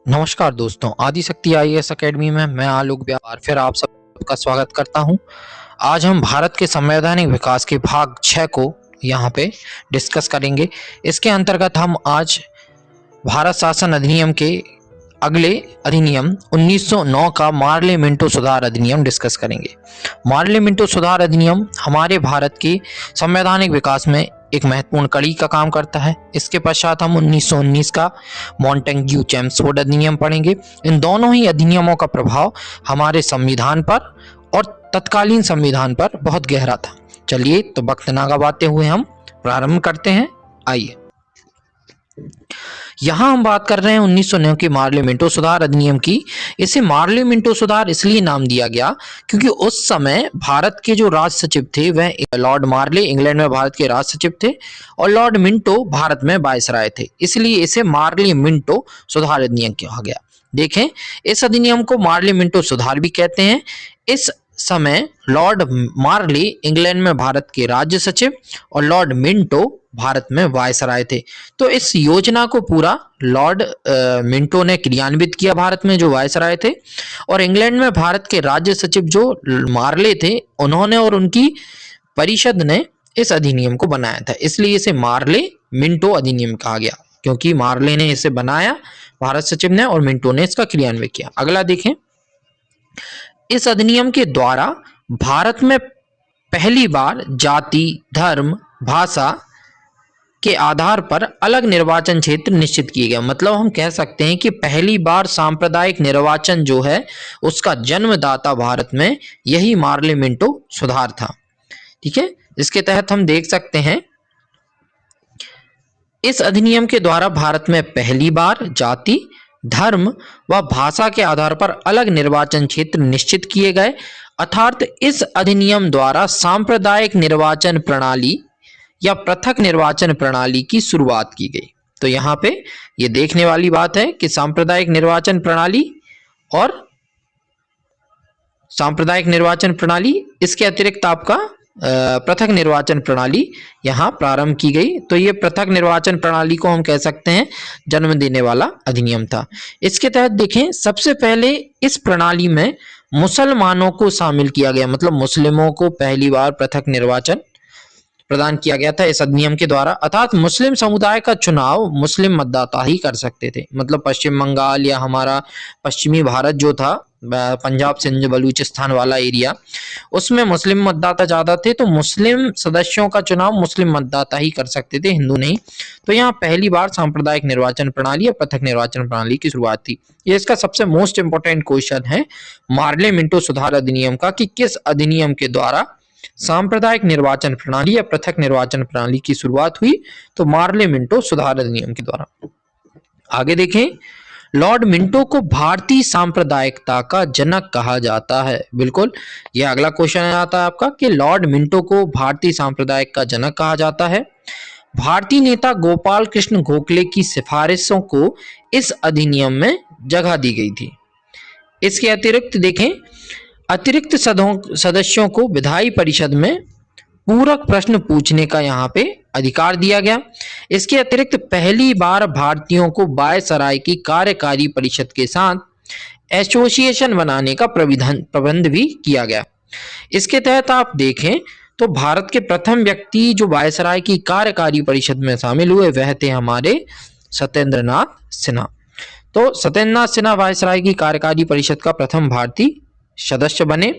नमस्कार दोस्तों, Adishakti IAS academy में मैं आलोक व्यापार फिर आप सबका स्वागत करता हूं। आज हम भारत के संवैधानिक विकास के भाग 6 को यहाँ पे डिस्कस करेंगे। इसके अंतर्गत हम आज भारत शासन अधिनियम के अगले अधिनियम 1909 का मार्ले मिंटो सुधार अधिनियम डिस्कस करेंगे। मार्ले मिंटो सुधार अधिनियम हमारे भारत के संवैधानिक विकास में एक महत्वपूर्ण कड़ी का काम करता है। इसके पश्चात हम 1919 का मॉन्टेग्यू चेम्सफोर्ड अधिनियम पढ़ेंगे। इन दोनों ही अधिनियमों का प्रभाव हमारे संविधान पर और तत्कालीन संविधान पर बहुत गहरा था। चलिए तो वक्त ना गवाते हुए हम प्रारंभ करते हैं। आइए, यहाँ हम बात कर रहे हैं 1909 के मार्ले मिंटो सुधार अधिनियम की। इसे मार्ले मिंटो सुधार इसलिए नाम दिया गया क्योंकि उस समय भारत के जो राज सचिव थे वह लॉर्ड मार्ले इंग्लैंड में भारत के राज सचिव थे और लॉर्ड मिंटो भारत में वायसराय थे, इसलिए इसे मार्ले मिंटो सुधार अधिनियम कहा गया। देखें, इस अधिनियम को मार्ले मिंटो सुधार भी कहते हैं। इस समय लॉर्ड मार्ले इंग्लैंड में भारत के राज्य सचिव और लॉर्ड मिंटो भारत में वायसराय थे। तो इस योजना को पूरा लॉर्ड मिंटो ने क्रियान्वित किया भारत में, जो वायसराय थे, और इंग्लैंड में भारत के राज्य सचिव जो मार्ले थे उन्होंने और उनकी परिषद ने इस अधिनियम को बनाया था। इसलिए इसे मार्ले मिंटो अधिनियम कहा गया क्योंकि मार्ले ने इसे बनाया, भारत सचिव ने, और मिंटो ने इसका क्रियान्वयन किया। अगला देखें, इस अधिनियम के द्वारा भारत में पहली बार जाति, धर्म, भाषा के आधार पर अलग निर्वाचन क्षेत्र निश्चित किए गए। मतलब हम कह सकते हैं कि पहली बार सांप्रदायिक निर्वाचन जो है उसका जन्मदाता भारत में यही मार्ले मिंटो सुधार था। ठीक है, इसके तहत हम देख सकते हैं इस अधिनियम के द्वारा भारत में पहली बार जाति, धर्म व भाषा के आधार पर अलग निर्वाचन क्षेत्र निश्चित किए गए। अर्थात इस अधिनियम द्वारा सांप्रदायिक निर्वाचन प्रणाली या पृथक निर्वाचन प्रणाली की शुरुआत की गई। तो यहाँ पे ये देखने वाली बात है कि सांप्रदायिक निर्वाचन प्रणाली और सांप्रदायिक निर्वाचन प्रणाली, इसके अतिरिक्त आपका पृथक निर्वाचन प्रणाली यहाँ प्रारंभ की गई। तो ये पृथक निर्वाचन प्रणाली को हम कह सकते हैं जन्म देने वाला अधिनियम था। इसके तहत देखें, सबसे पहले इस प्रणाली में मुसलमानों को शामिल किया गया। मतलब मुस्लिमों को पहली बार पृथक निर्वाचन प्रदान किया गया था इस अधिनियम के द्वारा। अर्थात मुस्लिम समुदाय का चुनाव मुस्लिम मतदाता ही कर सकते थे। मतलब पश्चिम बंगाल या हमारा पश्चिमी भारत जो था, पंजाब, सिंध, बलूचिस्तान वाला एरिया, उसमें मुस्लिम मतदाता ज्यादा थे, तो मुस्लिम सदस्यों का चुनाव मुस्लिम मतदाता ही कर सकते थे, हिंदू नहीं। तो यहाँ पहली बार सांप्रदायिक निर्वाचन प्रणाली या पृथक निर्वाचन प्रणाली की शुरुआत थी। ये इसका सबसे मोस्ट इंपोर्टेंट क्वेश्चन है मार्ले मिंटो सुधार अधिनियम का, कि किस अधिनियम के द्वारा सांप्रदायिक निर्वाचन प्रणाली या पृथक निर्वाचन प्रणाली की शुरुआत हुई। तो मार्ले मिंटो सुधार अधिनियम के द्वारा। आगे देखें, लॉर्ड मिंटो को भारतीय सांप्रदायिकता का जनक कहा जाता है। बिल्कुल, यह अगला क्वेश्चन आता है आपका कि लॉर्ड मिंटो को भारतीय सांप्रदायिक का जनक कहा जाता है। भारतीय नेता गोपाल कृष्ण गोखले की सिफारिशों को इस अधिनियम में जगह दी गई थी। इसके अतिरिक्त देखें, अतिरिक्त सदस्यों को विधायी परिषद में पूरक प्रश्न पूछने का यहाँ पे अधिकार दिया गया। इसके अतिरिक्त पहली बार भारतीयों को वायसराय की कार्यकारी परिषद के साथ एसोसिएशन बनाने का प्रबंध भी किया गया। इसके तहत आप देखें तो भारत के प्रथम व्यक्ति जो वायसराय की कार्यकारी परिषद में शामिल हुए वह थे हमारे सत्येंद्रनाथ सिन्हा। तो सत्येंद्रनाथ सिन्हा वायसराय की कार्यकारी परिषद का प्रथम भारतीय सदस्य बने।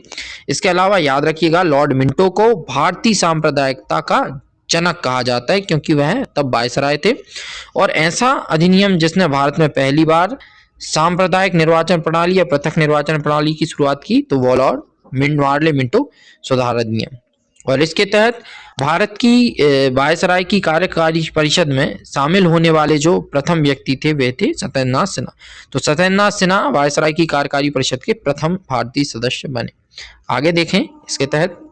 इसके अलावा याद रखिएगा, लॉर्ड मिंटो को भारतीय सांप्रदायिकता का जनक कहा जाता है क्योंकि वह तब वायसराय थे। और ऐसा अधिनियम जिसने भारत में पहली बार सांप्रदायिक निर्वाचन प्रणाली या पृथक निर्वाचन प्रणाली की शुरुआत की, तो वो लॉर्ड मार्ले मिंटो सुधार अधिनियम। और इसके तहत भारत की वायसराय की कार्यकारी परिषद में शामिल होने वाले जो प्रथम व्यक्ति थे वे थे सत्येंद्रनाथ सिन्हा। तो सत्येंद्रनाथ सिन्हा वायसराय की कार्यकारी परिषद के प्रथम भारतीय सदस्य बने। आगे देखें, इसके तहत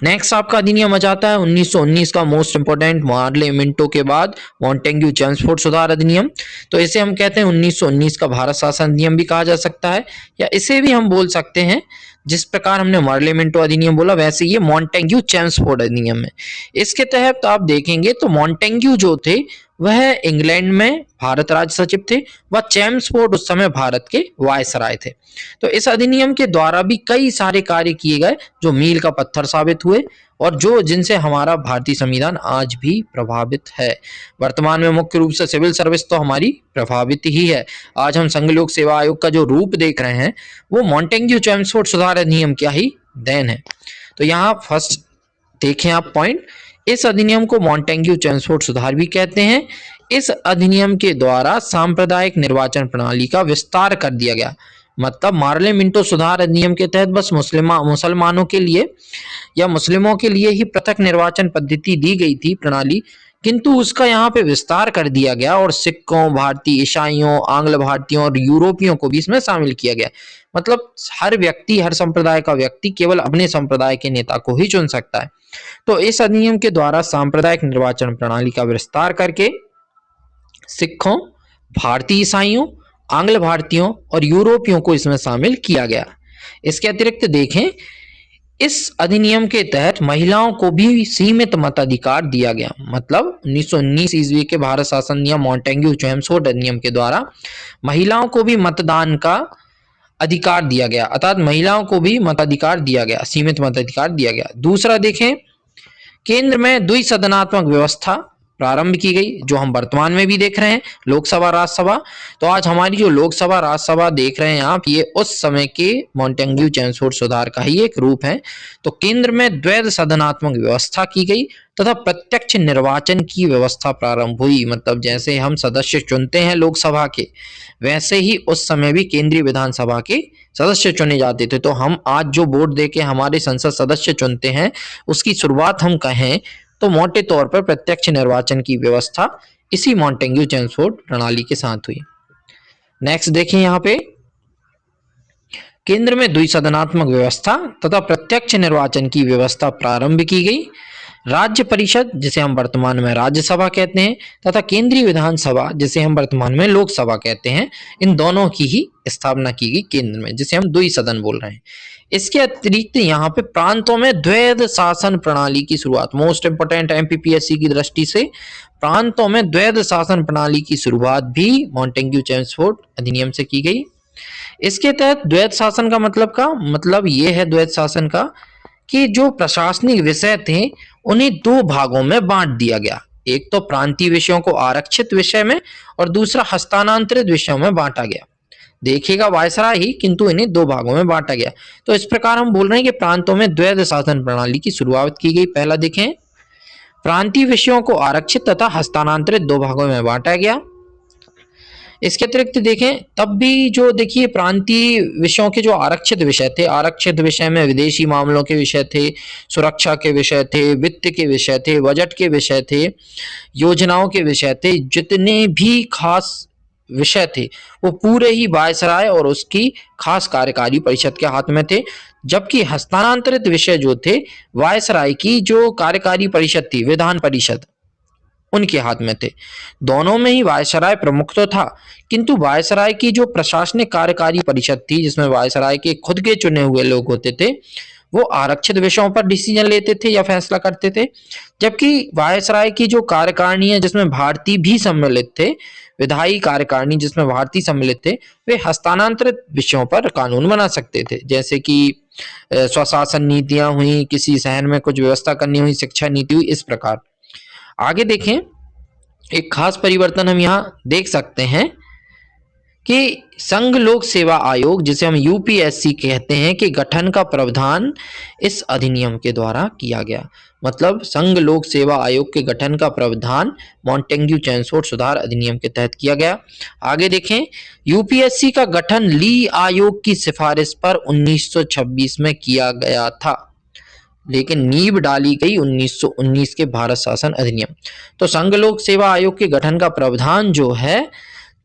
नेक्स्ट आपका अधिनियम आ जाता है 1919 का मोस्ट इंपोर्टेंट मार्ले मिंटो के बाद मॉन्टेग्यू चेम्सफोर्ड सुधार अधिनियम। तो इसे हम कहते हैं 1919 का भारत शासन अधिनियम भी कहा जा सकता है, या इसे भी हम बोल सकते हैं जिस प्रकार हमने मार्ले मिंटो अधिनियम बोला वैसे ये मॉन्टेग्यू चेम्सफोर्ड अधिनियम है। इसके तहत आप देखेंगे तो मॉन्टेग्यू जो थे वह इंग्लैंड में भारत राज्य सचिव थे। वह चेम्सफोर्ड उस समय भारत के वायसराय थे। तो इस अधिनियम के द्वारा भी कई सारे कार्य किए गए जो मील का पत्थर साबित हुए और जो जिनसे हमारा भारतीय संविधान आज भी प्रभावित है। वर्तमान में मुख्य रूप से सिविल सर्विस तो हमारी प्रभावित ही है। आज हम संघ लोक सेवा आयोग का जो रूप देख रहे हैं वो मॉन्टेग्यू चेम्सफोर्ड सुधार अधिनियम क्या ही देन है। तो यहाँ फर्स्ट देखें आप पॉइंट, इस अधिनियम को मॉन्टेग्यू चेम्सफोर्ड सुधार भी कहते हैं। इस अधिनियम के द्वारा सांप्रदायिक निर्वाचन प्रणाली का विस्तार कर दिया गया। मतलब मार्ले मिंटो सुधार अधिनियम के तहत बस मुसलमानों के लिए या मुस्लिमों के लिए ही पृथक निर्वाचन पद्धति दी गई थी प्रणाली, किंतु उसका यहाँ पे विस्तार कर दिया गया और सिखों, भारतीय ईसाइयों, आंग्ल भारतीयों और यूरोपियों को भी इसमें शामिल किया गया। मतलब हर व्यक्ति, हर संप्रदाय का व्यक्ति केवल अपने संप्रदाय के नेता को ही चुन सकता है। तो इस अधिनियम के द्वारा सांप्रदायिक निर्वाचन प्रणाली का विस्तार करके सिखों, भारतीय ईसाइयों, आंग्ल भारतीयों और यूरोपियों को इसमें शामिल किया गया। इसके अतिरिक्त देखें, इस अधिनियम के तहत महिलाओं को भी सीमित मताधिकार दिया गया। मतलब 1919 ईस्वी के भारत शासन नियम मॉन्टेग्यू चेम्सफोर्ड अधिनियम के द्वारा महिलाओं को भी मतदान का अधिकार दिया गया, अर्थात महिलाओं को भी मताधिकार दिया गया, सीमित मताधिकार दिया गया। दूसरा देखें, केंद्र में द्विसदनात्मक व्यवस्था प्रारंभ की गई, जो हम वर्तमान में भी देख रहे हैं, लोकसभा राज्यसभा। तो आज हमारी जो लोकसभा राज्यसभा देख रहे हैं आप, ये उस समय के मॉन्टेग्यू चेम्सफोर्ड सुधार का ही एक रूप है। तो केंद्र में द्वैध सदनात्मक व्यवस्था की गई तथा प्रत्यक्ष निर्वाचन की व्यवस्था प्रारंभ हुई। मतलब जैसे हम सदस्य चुनते हैं लोकसभा के, वैसे ही उस समय भी केंद्रीय विधानसभा के सदस्य चुने जाते थे। तो हम आज जो वोट देके हमारे संसद सदस्य चुनते हैं, उसकी शुरुआत हम कहें तो मोटे तौर पर प्रत्यक्ष निर्वाचन की व्यवस्था इसी मॉन्टेग्यू चेम्सफोर्ड प्रणाली के साथ हुई। नेक्स्ट देखिए, यहाँ पे केंद्र में द्विसदनात्मक व्यवस्था तथा प्रत्यक्ष निर्वाचन की व्यवस्था प्रारंभ की गई। राज्य परिषद, जिसे हम वर्तमान में राज्यसभा कहते हैं, तथा केंद्रीय विधानसभा, जिसे हम वर्तमान में लोकसभा कहते हैं, इन दोनों की ही स्थापना की गई केंद्र में, जिसे हम द्विसदन बोल रहे हैं। इसके अतिरिक्त यहाँ पे प्रांतों में द्वैध शासन प्रणाली की शुरुआत, मोस्ट इंपोर्टेंट एमपीपीएससी की दृष्टि से, प्रांतों में द्वैध शासन प्रणाली की शुरुआत भी मॉन्टेग्यू चेम्सफोर्ड अधिनियम से की गई। इसके तहत द्वैध शासन का मतलब ये है, द्वैध शासन का, कि जो प्रशासनिक विषय थे उन्हें दो भागों में बांट दिया गया। एक तो प्रांतीय विषयों को आरक्षित विषय में और दूसरा हस्तांतरित विषयों में बांटा गया। देखिएगा वायसराय ही, किंतु इन्हें दो भागों में बांटा गया। तो इस प्रकार हम बोल रहे हैं कि प्रांतों में द्वैध शासन प्रणाली की शुरुआत की गई। पहला देखें, प्रांतीय विषयों को आरक्षित तथा हस्तांतरित दो भागों में बांटा गया। इसके अतिरिक्त देखें, तब भी जो देखिए प्रांतीय विषयों के जो आरक्षित विषय थे, आरक्षित विषय में विदेशी मामलों के विषय थे, सुरक्षा के विषय थे, वित्त के विषय थे, बजट के विषय थे, योजनाओं के विषय थे, जितने भी खास विषय थे वो पूरे ही वायसराय और उसकी खास कार्यकारी परिषद के हाथ में थे। जबकि हस्तांतरित विषय जो थे, वायसराय की जो कार्यकारी परिषद थी, विधान परिषद, उनके हाथ में थे। दोनों में ही वायसराय प्रमुख तो था, किंतु वायसराय की जो प्रशासनिक कार्यकारी परिषद थी, जिसमें वायसराय के खुद के चुने हुए लोग होते थे, वो आरक्षित विषयों पर डिसीजन लेते थे या फैसला करते थे। जबकि वायसराय की जो कार्यकारिणी है, जिसमें भारतीय भी सम्मिलित थे, विधायी कार्यकारिणी जिसमें भारतीय सम्मिलित थे, वे हस्तांतरित विषयों पर कानून बना सकते थे। जैसे कि स्वशासन नीतियां हुई, किसी शहर में कुछ व्यवस्था करनी हुई, शिक्षा नीति हुई, इस प्रकार। आगे देखें, एक खास परिवर्तन हम यहाँ देख सकते हैं कि संघ लोक सेवा आयोग, जिसे हम यूपीएससी कहते हैं, कि गठन का प्रावधान इस अधिनियम के द्वारा किया गया। मतलब संघ लोक सेवा आयोग के गठन का प्रावधान मॉन्टेग्यू चेम्सफोर्ड सुधार अधिनियम के तहत किया गया। आगे देखें, यूपीएससी का गठन ली आयोग की सिफारिश पर 1926 में किया गया था, लेकिन नींव डाली गई 1919 के भारत शासन अधिनियम। तो संघ लोक सेवा आयोग के गठन का प्रावधान जो है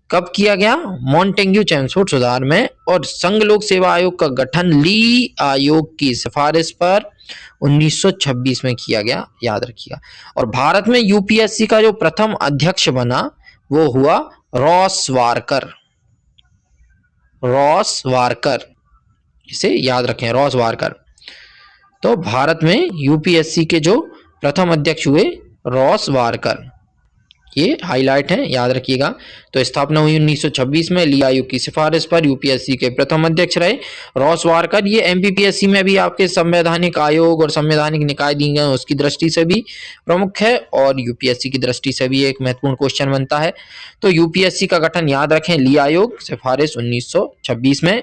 कब किया गया? मॉन्टेग्यू चेम्सफोर्ड सुधार में। और संघ लोक सेवा आयोग का गठन ली आयोग की सिफारिश पर 1926 में किया गया, याद रखिएगा। और भारत में यूपीएससी का जो प्रथम अध्यक्ष बना वो हुआ रॉस वारकर। रॉस वारकर, इसे याद रखें, रॉस वारकर। तो भारत में यूपीएससी के जो प्रथम अध्यक्ष हुए रॉस वारकर। ये हाईलाइट है, याद रखिएगा। तो स्थापना हुई 1926 में। ली आयोग की सिफारिश पर यूपीएससी के प्रथम अध्यक्ष रहे रॉस वारकर। ये एमपीपीएससी में भी आपके संवैधानिक आयोग और संवैधानिक निकाय दी गए उसकी दृष्टि से भी प्रमुख है, और यूपीएससी की दृष्टि से भी एक महत्वपूर्ण क्वेश्चन बनता है। तो यूपीएससी का गठन याद रखें, ली आयोग सिफारिश 1926 में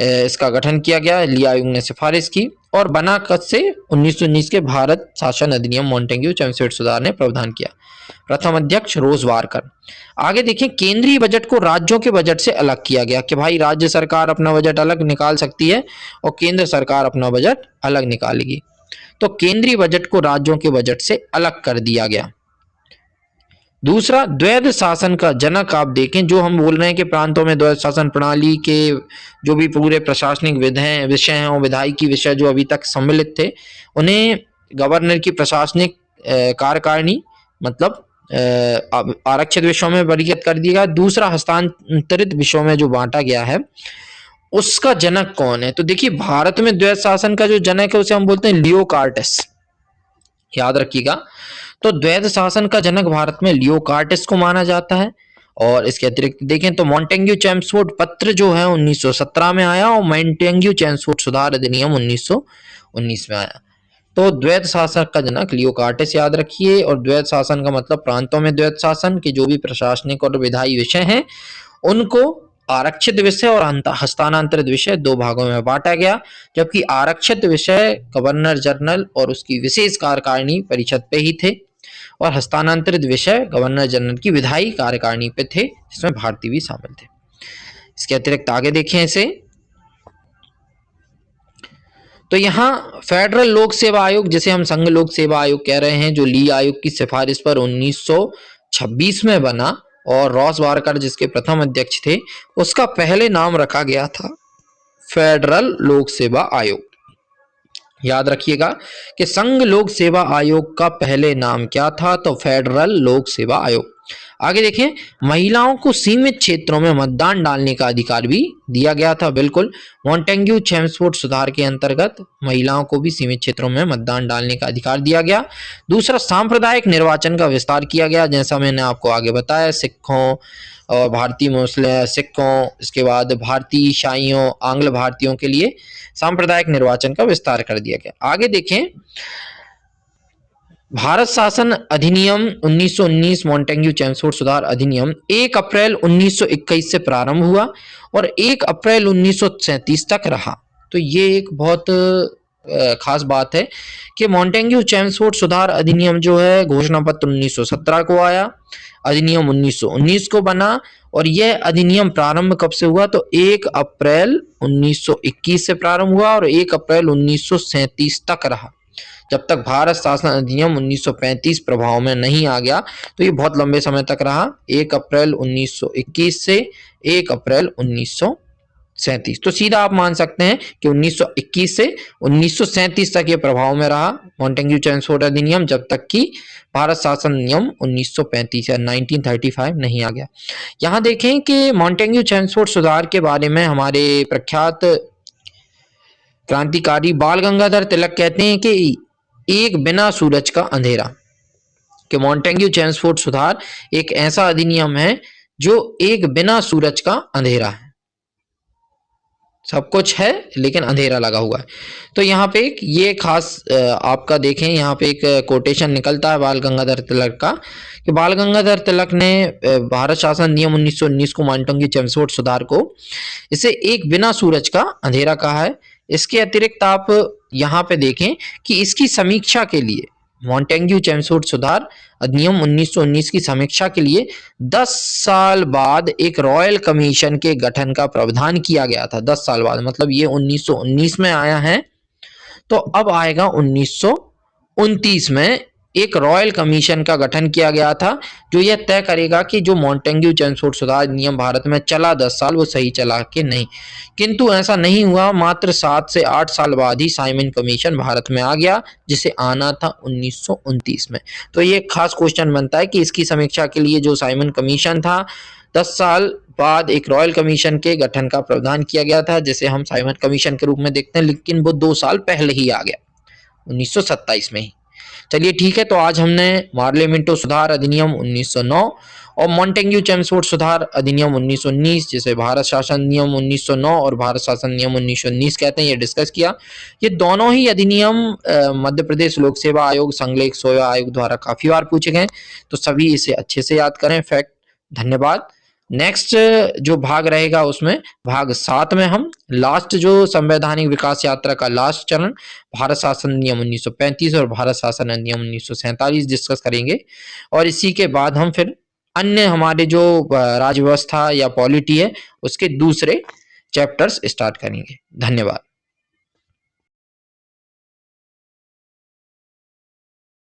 इसका गठन किया गया, ली आयोग ने सिफारिश की, और बना कब से 1919 के भारत शासन अधिनियम मॉन्टेग्यू चेम्सफोर्ड सुधार ने प्रावधान किया। प्रथम अध्यक्ष रोज वारकर। आगे देखें, केंद्रीय बजट को राज्यों के बजट से अलग किया गया कि भाई राज्य सरकार अपना बजट अलग निकाल सकती है और केंद्र सरकार अपना बजट अलग निकालेगी। तो केंद्रीय बजट को राज्यों के बजट से अलग कर दिया गया। दूसरा, द्वैध शासन का जनक आप देखें, जो हम बोल रहे हैं कि प्रांतों में द्वैध शासन प्रणाली के जो भी पूरे प्रशासनिक विषय हैं और विधायिकी विषय जो अभी तक सम्मिलित थे, उन्हें गवर्नर की प्रशासनिक कार्यकारिणी मतलब आरक्षित विषयों में वर्गीकृत कर दिया गया। दूसरा, हस्तांतरित विषयों में जो बांटा गया है उसका जनक कौन है? तो देखिए, भारत में द्वैध शासन का जो जनक है उसे हम बोलते हैं लियो कार्टेस, याद रखिएगा। तो द्वैध शासन का जनक भारत में लियो कार्टेस को माना जाता है। और इसके अतिरिक्त देखें तो मॉन्टेग्यू चेम्सफोर्ड पत्र जो है 1917 में आया, और मॉन्टेग्यू चेम्सफोर्ड सुधार अधिनियम 1919 में आया। तो द्वैध शासन का जनक लियो कार्टेस याद रखिए। और द्वैध शासन का मतलब प्रांतों में द्वैध शासन के जो भी प्रशासनिक और विधायी विषय हैं उनको आरक्षित विषय और हस्तांतरित विषय दो भागों में बांटा गया, जबकि आरक्षित विषय गवर्नर जनरल और उसकी विशेष कार्यकारिणी परिषद पे ही थे, और हस्तांतरित विषय गवर्नर जनरल की विधायी कार्यकारिणी पे थे, जिसमें भारतीय भी शामिल थे। इसके अतिरिक्त आगे देखें इसे, तो यहाँ फेडरल लोक सेवा आयोग, जिसे हम संघ लोक सेवा आयोग कह रहे हैं, जो ली आयोग की सिफारिश पर 1926 में बना और रॉस वारकर जिसके प्रथम अध्यक्ष थे, उसका पहले नाम रखा गया था फेडरल लोक सेवा आयोग। याद रखिएगा कि संघ लोक सेवा आयोग का पहले नाम क्या था? तो फेडरल लोक सेवा आयोग। आगे देखें, महिलाओं को सीमित क्षेत्रों में मतदान डालने का अधिकार भी दिया गया था। बिल्कुल, मॉन्टेग्यू चेम्सफोर्ड सुधार के अंतर्गत महिलाओं को भी सीमित क्षेत्रों में मतदान डालने का अधिकार दिया गया। दूसरा, सांप्रदायिक निर्वाचन का विस्तार किया गया, जैसा मैंने आपको आगे बताया, सिखों और भारतीय मुस्लिम सिखों, इसके बाद भारतीय ईसाइयों, आंग्ल भारतीयों के लिए सांप्रदायिक निर्वाचन का विस्तार कर दिया गया। आगे देखें, भारत शासन अधिनियम 1919 मॉन्टेग्यू चेम्सफोर्ड सुधार अधिनियम 1 अप्रैल 1921 से प्रारंभ हुआ और 1 अप्रैल 1937 तक रहा। तो ये एक बहुत खास बात है कि मॉन्टेग्यू चेम्सफोर्ड सुधार अधिनियम जो है घोषणा पत्र 1917 को आया, अधिनियम 1919 को बना, और यह अधिनियम प्रारंभ कब से हुआ? तो 1 अप्रैल 1921 से प्रारंभ हुआ और 1 अप्रैल 1937 तक रहा, जब तक भारत शासन अधिनियम 1935 प्रभाव में नहीं आ गया। तो ये बहुत लंबे समय तक रहा, 1 अप्रैल 1921 से 1 अप्रैल 1937। तो सीधा आप मान सकते हैं कि 1921 से 1937 तक ये प्रभाव में रहा मॉन्टेग्यू चेम्सफोर्ड अधिनियम, जब तक कि भारत शासन नियम 1935 या 1935 नहीं आ गया। यहाँ देखें कि मॉन्टेग्यू चेम्सफोर्ड सुधार के बारे में हमारे प्रख्यात क्रांतिकारी बाल गंगाधर तिलक कहते हैं कि एक बिना सूरज का अंधेरा, कि मॉन्टेग्यू चेम्सफोर्ड सुधार एक ऐसा अधिनियम है जो एक बिना सूरज का अंधेरा है, सब कुछ है लेकिन अंधेरा लगा हुआ है। तो यहाँ पे एक ये खास आपका देखें, यहाँ पे एक कोटेशन निकलता है बाल गंगाधर तिलक का, कि बाल गंगाधर तिलक ने भारत शासन नियम 1919 को मॉन्टेग्यू चेम्सफोर्ड सुधार को इसे एक बिना सूरज का अंधेरा कहा है। इसके अतिरिक्त आप यहाँ पे देखें कि इसकी समीक्षा के लिए मॉन्टेग्यू चेम्सफोर्ड सुधार अधिनियम 1919 की समीक्षा के लिए 10 साल बाद एक रॉयल कमीशन के गठन का प्रावधान किया गया था। 10 साल बाद, मतलब ये 1919 में आया है, तो अब आएगा 1929 में एक रॉयल कमीशन का गठन किया गया था, जो यह तय करेगा कि जो मॉन्टेग्यू चेम्सफोर्ड सुधार नियम भारत में चला 10 साल वो सही चला कि नहीं। किंतु ऐसा नहीं हुआ, मात्र 7 से 8 साल बाद ही साइमन कमीशन भारत में आ गया, जिसे आना था 1929 में। तो ये खास क्वेश्चन बनता है कि इसकी समीक्षा के लिए जो साइमन कमीशन था, 10 साल बाद एक रॉयल कमीशन के गठन का प्रावधान किया गया था, जिसे हम साइमन कमीशन के रूप में देखते हैं, लेकिन वो 2 साल पहले ही आ गया, 1927 में ही। चलिए ठीक है, तो आज हमने मार्ले मिंटो सुधार अधिनियम 1909 और मॉन्टेग्यू चेम्सफोर्ड सुधार अधिनियम 1919, जिसे भारत शासन नियम 1909 और भारत शासन नियम 1919 कहते हैं, ये डिस्कस किया। ये दोनों ही अधिनियम मध्य प्रदेश लोक सेवा आयोग, संघ सेवा आयोग द्वारा काफी बार पूछे गए, तो सभी इसे अच्छे से याद करें। फैक्ट। धन्यवाद। नेक्स्ट जो भाग रहेगा उसमें भाग 7 में हम लास्ट जो संवैधानिक विकास यात्रा का लास्ट चरण भारत शासन नियम 1935 और भारत शासन अधिनियम 1947 डिस्कस करेंगे, और इसी के बाद हम फिर अन्य हमारे जो राज्य व्यवस्था या पॉलिटी है उसके दूसरे चैप्टर्स स्टार्ट करेंगे। धन्यवाद।